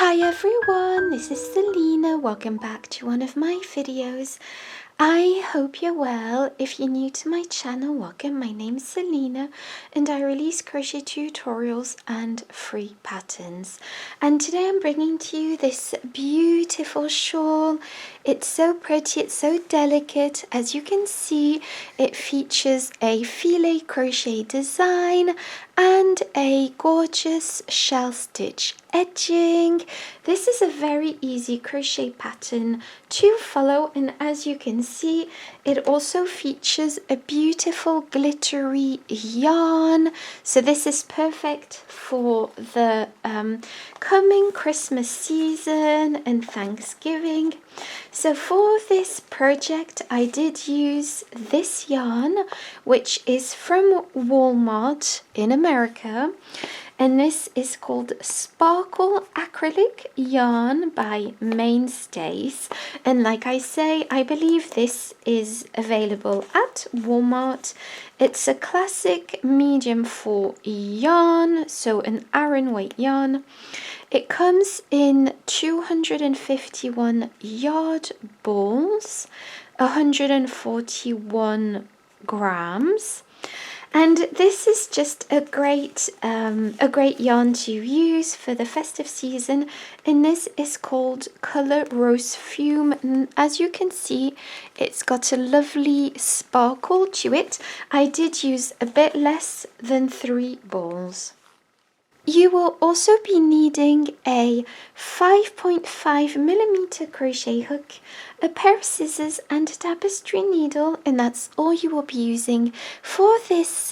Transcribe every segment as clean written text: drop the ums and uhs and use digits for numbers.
Hi everyone, this is Selina. Welcome back to one of my videos. I hope you're well. If you're new to my channel, welcome. My name is Selina and I release crochet tutorials and free patterns. And today I'm bringing to you this beautiful shawl. It's so pretty, it's so delicate. As you can see, it features a filet crochet design and a gorgeous shell stitch edging. This is a very easy crochet pattern to follow, and as you can see, it also features a beautiful glittery yarn. So this is perfect for the coming Christmas season and Thanksgiving. So for this project I did use this yarn, which is from Walmart in America, and this is called Sparkle Acrylic Yarn by Mainstays. And like I say, I believe this is available at Walmart. It's a classic medium 4 yarn, so an aran weight yarn. It comes in 251 yard balls, 141 grams. And this is just a great yarn to use for the festive season, and this is called Color Rose Fume. And as you can see, it's got a lovely sparkle to it. I did use a bit less than 3 balls. You will also be needing a 5.5mm crochet hook, a pair of scissors and a tapestry needle, and that's all you will be using for this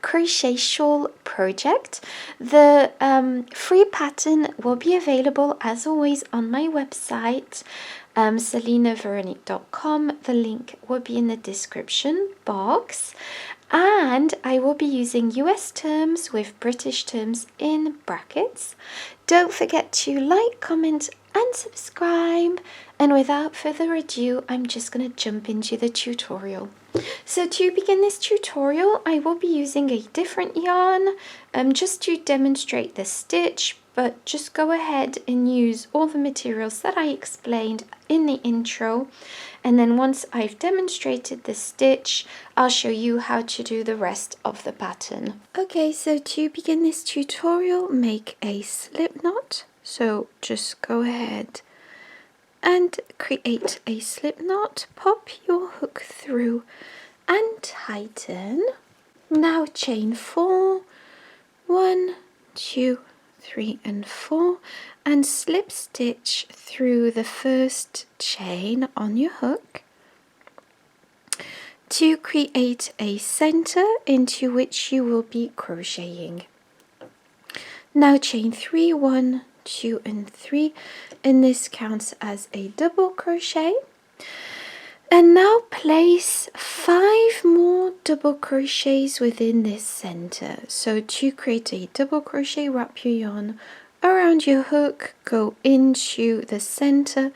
crochet shawl project. The free pattern will be available as always on my website, selinaveronique.com. The link will be in the description box. And I will be using US terms with British terms in brackets. Don't forget to like, comment and subscribe. And without further ado, I'm just going to jump into the tutorial. So to begin this tutorial, I will be using a different yarn just to demonstrate the stitch, but just go ahead and use all the materials that I explained in the intro. And then once I've demonstrated the stitch, I'll show you how to do the rest of the pattern. Okay, so to begin this tutorial, make a slip knot. So just go ahead and create a slip knot, pop your hook through and tighten. Now chain 4, 1, 2, 3 and 4, and slip stitch through the first chain on your hook to create a center into which you will be crocheting. Now chain 3, 1, 2 and 3, and this counts as a double crochet. And now place 5 more double crochets within this center. So to create a double crochet, wrap your yarn around your hook, go into the center,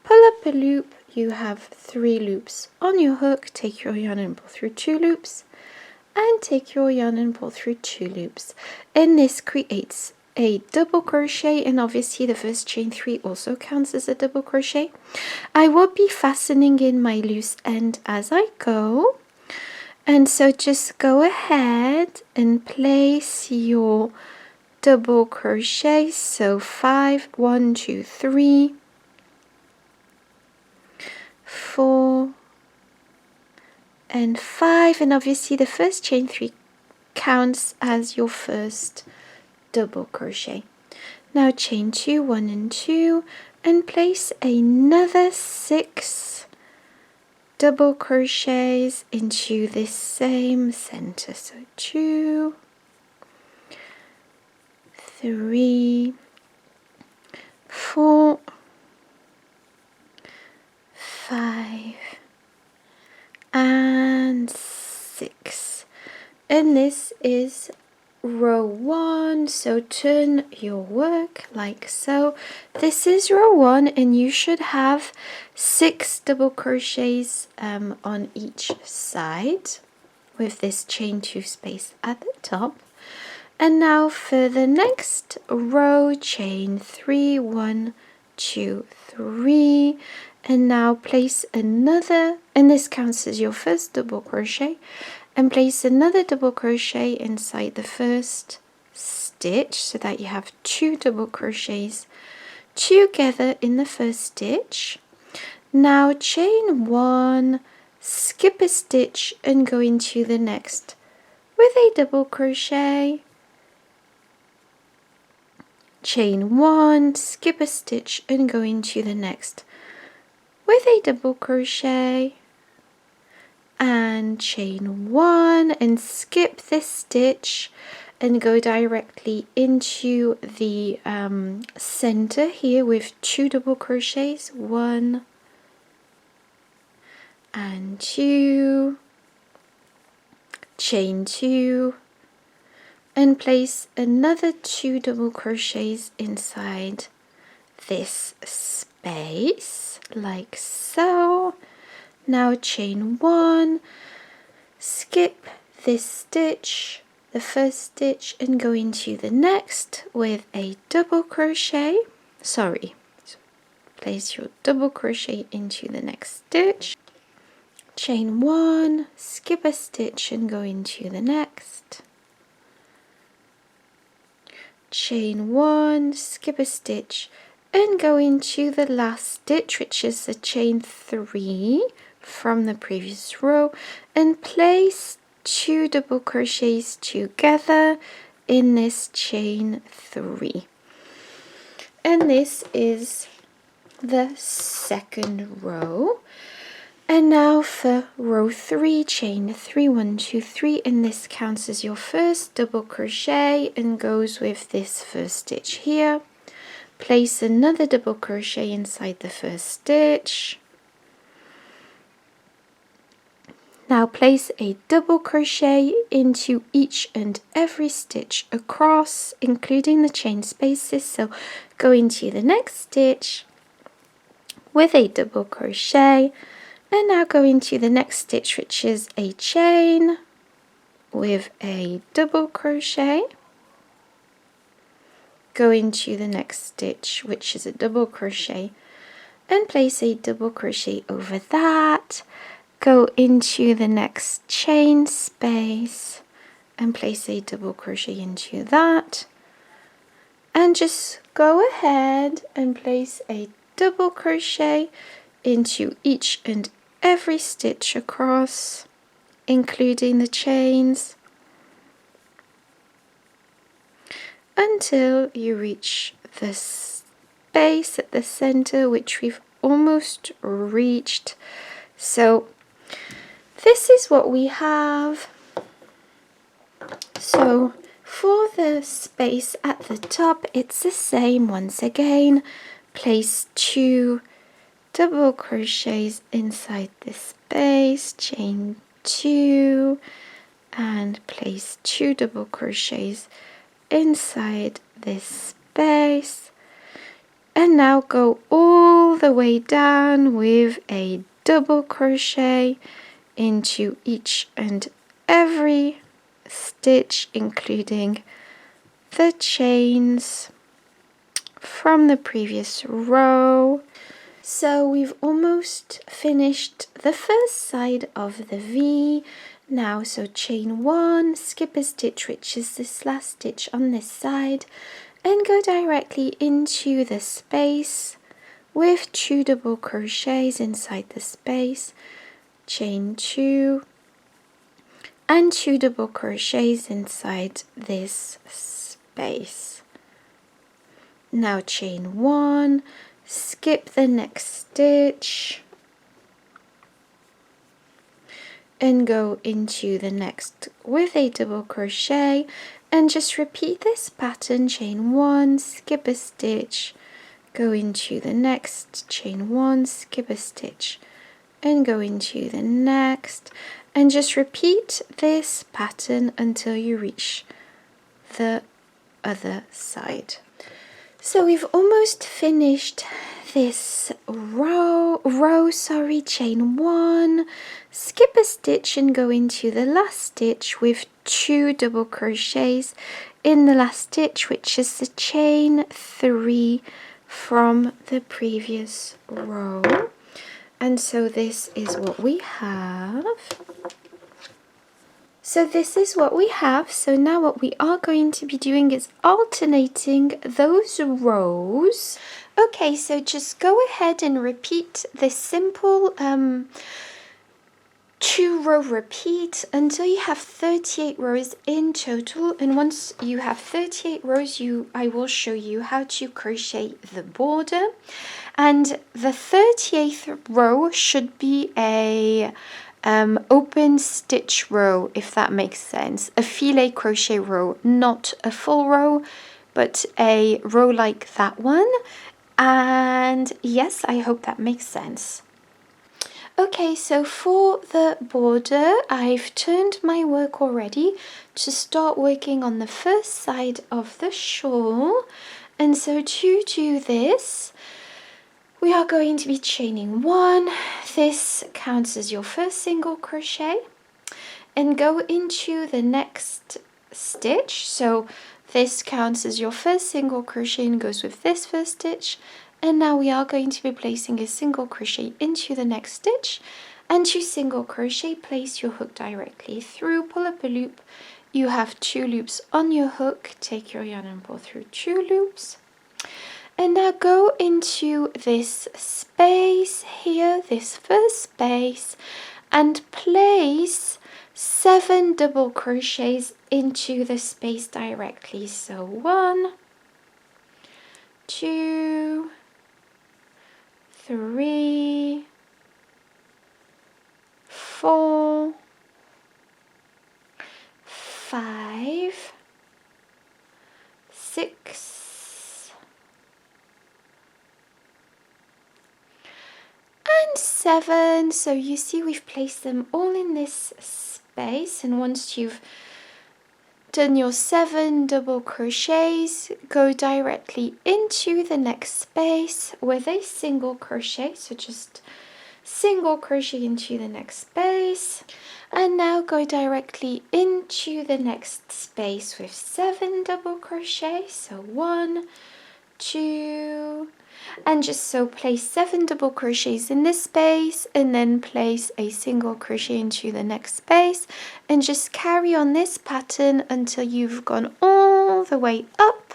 pull up a loop. You have 3 loops on your hook. Take your yarn and pull through 2 loops, and take your yarn and pull through 2 loops. And this creates a double crochet, and obviously the first chain 3 also counts as a double crochet. I will be fastening in my loose end as I go, and so just go ahead and place your double crochet. So 5, 1, 2, 3, 4 and 5, and obviously the first chain 3 counts as your first double crochet. Now chain 2, 1 and 2, and place another 6 double crochets into this same center. So 2, 3, 4, 5 and 6, and this is row 1. So turn your work like so. This is row 1, and you should have 6 double crochets on each side with this chain 2 space at the top. And now for the next row, chain 3, 1, 2, 3, and now place another, and this counts as your first double crochet, and place another double crochet inside the first stitch so that you have 2 double crochets together in the first stitch. Now chain 1, skip a stitch and go into the next with a double crochet. Chain 1, skip a stitch and go into the next with a double crochet, and chain 1 and skip this stitch and go directly into the center here with 2 double crochets, 1 and 2, chain 2, and place another 2 double crochets inside this space like so. Now chain 1, skip this stitch, the first stitch, and go into the next with a double crochet. Place your double crochet into the next stitch. Chain 1, skip a stitch and go into the next. Chain 1, skip a stitch and go into the last stitch, which is the chain 3 from the previous row, and place 2 double crochets together in this chain 3. And this is the second row. And now for row 3, chain 3, 1, 2, 3, and this counts as your first double crochet and goes with this first stitch here. Place another double crochet inside the first stitch. Now place a double crochet into each and every stitch across, including the chain spaces. So go into the next stitch with a double crochet, and now go into the next stitch, which is a chain with a double crochet. Go into the next stitch, which is a double crochet, and place a double crochet over that. Go into the next chain space and place a double crochet into that, and just go ahead and place a double crochet into each and every stitch across, including the chains, until you reach the space at the center, which we've almost reached. So this is what we have. So for the space at the top, it's the same once again. Place 2 double crochets inside this space, chain 2, and place 2 double crochets inside this space, and now go all the way down with a double crochet into each and every stitch, including the chains from the previous row. So we've almost finished the first side of the V. Now, so chain 1, skip a stitch, which is this last stitch on this side, and go directly into the space with 2 double crochets inside the space, chain 2, and 2 double crochets inside this space. Now chain 1, skip the next stitch, and go into the next with a double crochet, and just repeat this pattern, chain 1, skip a stitch, go into the next, chain 1, skip a stitch, and go into the next, and just repeat this pattern until you reach the other side. So we've almost finished this row, chain 1, skip a stitch and go into the last stitch with 2 double crochets in the last stitch, which is the chain 3 from the previous row. And so this is what we have. So now what we are going to be doing is alternating those rows. Okay, so just go ahead and repeat this simple 2-row repeat until you have 38 rows in total. And once you have 38 rows, I will show you how to crochet the border. And the 38th row should be a open stitch row, if that makes sense. A filet crochet row, not a full row, but a row like that one. And yes, I hope that makes sense. Okay, so for the border, I've turned my work already to start working on the first side of the shawl. And so to do this, we are going to be chaining 1. This counts as your first single crochet, and go into the next stitch. So this counts as your first single crochet and goes with this first stitch. And now we are going to be placing a single crochet into the next stitch, and to single crochet, place your hook directly through, pull up a loop. You have 2 loops on your hook, take your yarn and pull through 2 loops. And now go into this space here, this first space, and place 7 double crochets into the space directly. So 1, 2, 3, 4, 5, 6, and 7. So you see we've placed them all in this space, and once you've done your 7 double crochets, go directly into the next space with a single crochet. So just single crochet into the next space, and now go directly into the next space with 7 double crochets. So 1, 2, and just so place 7 double crochets in this space, and then place a single crochet into the next space, and just carry on this pattern until you've gone all the way up.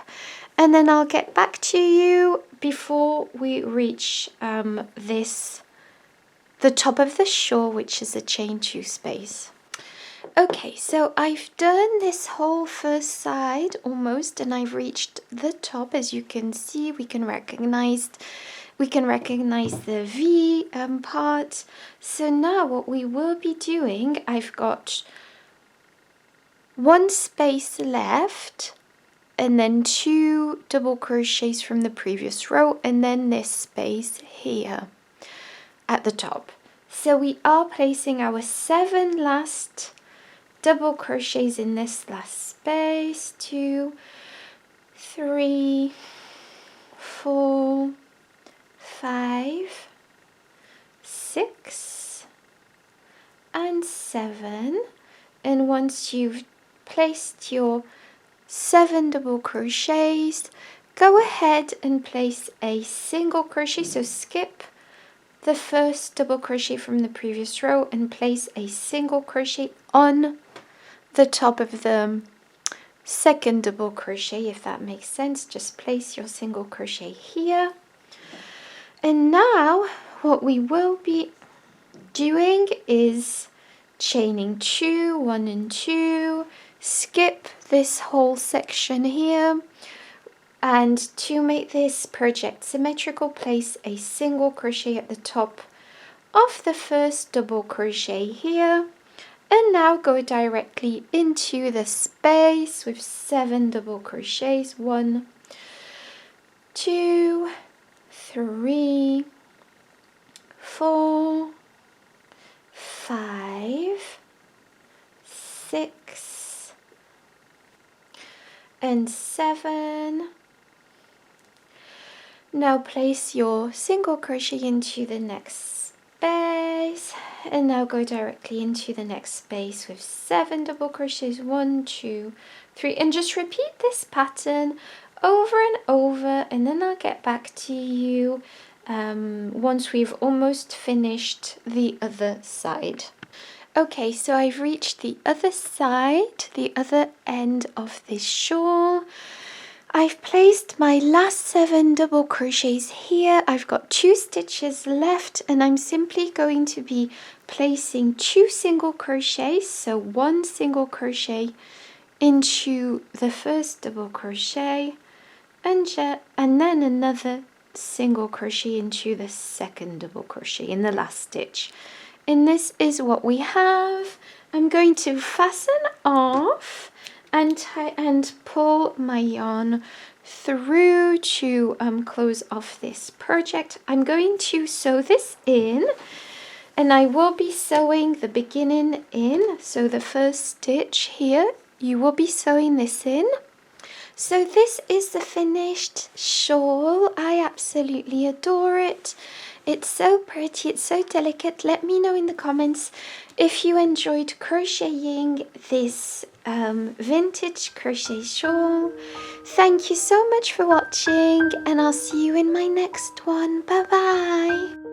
And then I'll get back to you before we reach the top of the shawl, which is a chain 2 space. Okay, so I've done this whole first side almost, and I've reached the top. As you can see, we can recognize the V part. So now what we will be doing, I've got 1 space left, and then 2 double crochets from the previous row, and then this space here at the top. So we are placing our 7 last double crochets in this last space. 2, 3, 4, 5, 6, and 7. And once you've placed your 7 double crochets, go ahead and place a single crochet. So skip the first double crochet from the previous row and place a single crochet on the top of the second double crochet, if that makes sense. Just place your single crochet here. And now what we will be doing is chaining 2, 1 and 2, skip this whole section here, and to make this project symmetrical, place a single crochet at the top of the first double crochet here. And now go directly into the space with 7 double crochets. 1, 2, 3, 4, 5, 6, and 7. Now place your single crochet into the next space, and now go directly into the next space with 7 double crochets. 1, 2, 3, and just repeat this pattern over and over, and then I'll get back to you once we've almost finished the other side. Okay, so I've reached the other side, the other end of this shawl. I've placed my last 7 double crochets here. I've got 2 stitches left, and I'm simply going to be placing 2 single crochets, so 1 single crochet into the first double crochet, and then another single crochet into the second double crochet in the last stitch. And this is what we have. I'm going to fasten off and pull my yarn through to close off this project. I'm going to sew this in, and I will be sewing the beginning in, so the first stitch here, you will be sewing this in. So this is the finished shawl. I absolutely adore it. It's so pretty, it's so delicate. Let me know in the comments if you enjoyed crocheting this vintage crochet shawl. Thank you so much for watching, and I'll see you in my next one. Bye bye.